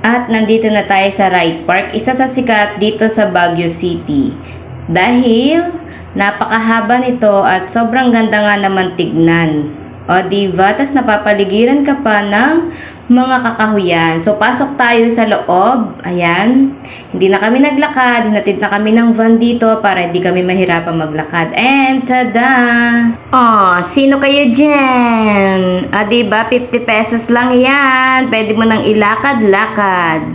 At nandito na tayo sa Wright Park, isa sa sikat dito sa Baguio City. Dahil napakahaba nito at sobrang ganda nga naman tignan. O diba? Tas napapaligiran ka pa ng mga kakahuyan. So pasok tayo sa loob. Ayan. Hindi na kami naglakad. Hinatid na kami ng van dito para hindi kami mahirapan maglakad. And tada! Oh, sino kayo dyan? O diba? 50 pesos lang yan. Pwede mo nang ilakad-lakad.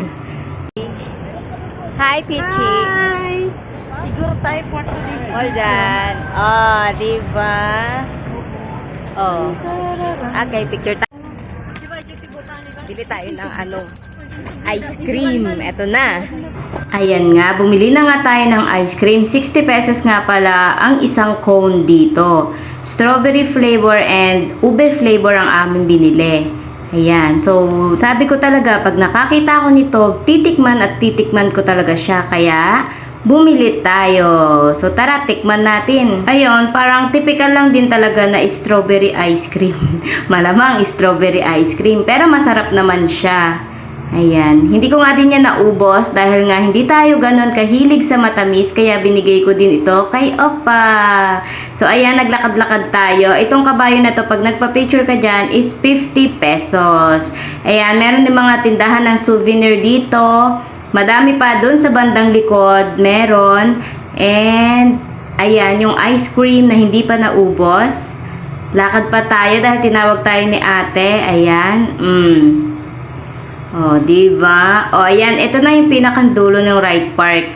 Hi, Pichi. Hi! Siguro tayo for today's All dyan. Oh, diba? Oh. Okay, picture tayo. Bili tayo ng ice cream. Eto na. Ayan nga, bumili na nga tayo ng ice cream. 60 pesos nga pala ang isang cone dito. Strawberry flavor and ube flavor ang aming binili. Ayan, so sabi ko talaga pag nakakita ko nito, titikman at titikman ko talaga siya. Kaya bumili tayo. So tara, tikman natin. Ayun, parang typical lang din talaga na strawberry ice cream. Malamang strawberry ice cream, pero masarap naman siya. Ayan, hindi ko nga din yan naubos dahil nga hindi tayo ganon kahilig sa matamis, kaya binigay ko din ito kay Opa. So ayan, naglakad-lakad tayo. Itong kabayo na to, pag nagpa-picture ka dyan, is 50 pesos. Ayan, meron din mga tindahan ng souvenir dito. Madami pa dun sa bandang likod, meron. And, ayan, yung ice cream na hindi pa naubos. Lakad pa tayo dahil tinawag tayo ni ate. Ayan, O, diba? O, ayan, ito na yung pinakandulo ng Wright Park.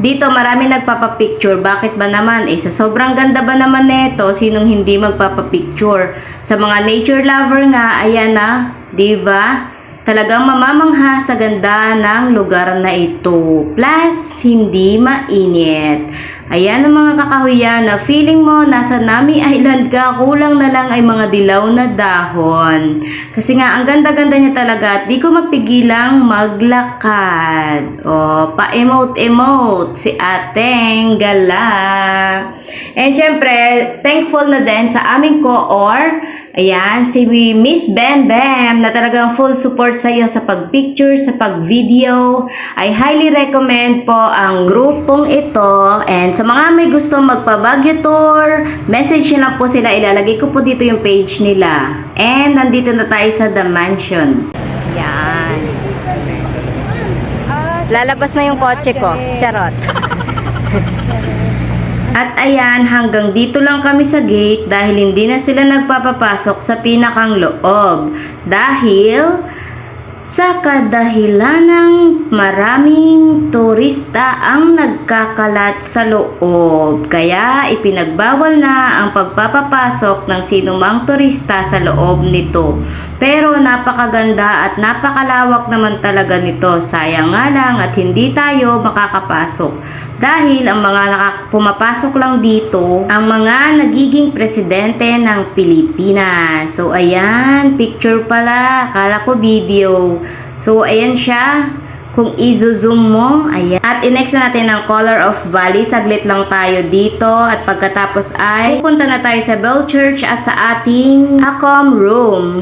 Dito, marami nagpapapicture. Bakit ba naman? Sa sobrang ganda ba naman neto, sinong hindi magpapapicture? Sa mga nature lover nga, ayan na, diba? Talagang mamamangha sa ganda ng lugar na ito. Plus, hindi mainit. Ayan ang mga kakahuyan na feeling mo nasa Nami Island ka, kulang na lang ay mga dilaw na dahon. Kasi nga, ang ganda-ganda niya talaga at di ko mapigilang maglakad. O, pa-emote-emote si Ateng Gala. And syempre, thankful na din sa aming co-or, ayan, si Miss Bem Bem na talagang full support sa iyo sa pag-picture, sa pag-video. I highly recommend po ang grupong ito. And sa mga may gusto magpa-Baguio tour, message nyo lang po sila. Ilalagay ko po dito yung page nila. And nandito na tayo sa The Mansion. Yan. Lalabas na yung kotse ko. Charot. At ayan, hanggang dito lang kami sa gate dahil hindi na sila nagpapapasok sa pinakang loob. Dahil sa kadahilan ng maraming turista ang nagkakalat sa loob. Kaya ipinagbawal na ang pagpapapasok ng sinumang turista sa loob nito. Pero napakaganda at napakalawak naman talaga nito. Sayang nga lang at hindi tayo makakapasok. Dahil ang mga pumapasok lang dito, ang mga nagiging presidente ng Pilipinas. So ayan, picture pala. Akala ko video. So, ayan siya. Kung i-zoom mo, ayan. At i-next na natin ang Color of Bali. Saglit lang tayo dito. At pagkatapos ay pupunta na tayo sa Bell Church at sa ating Acom room.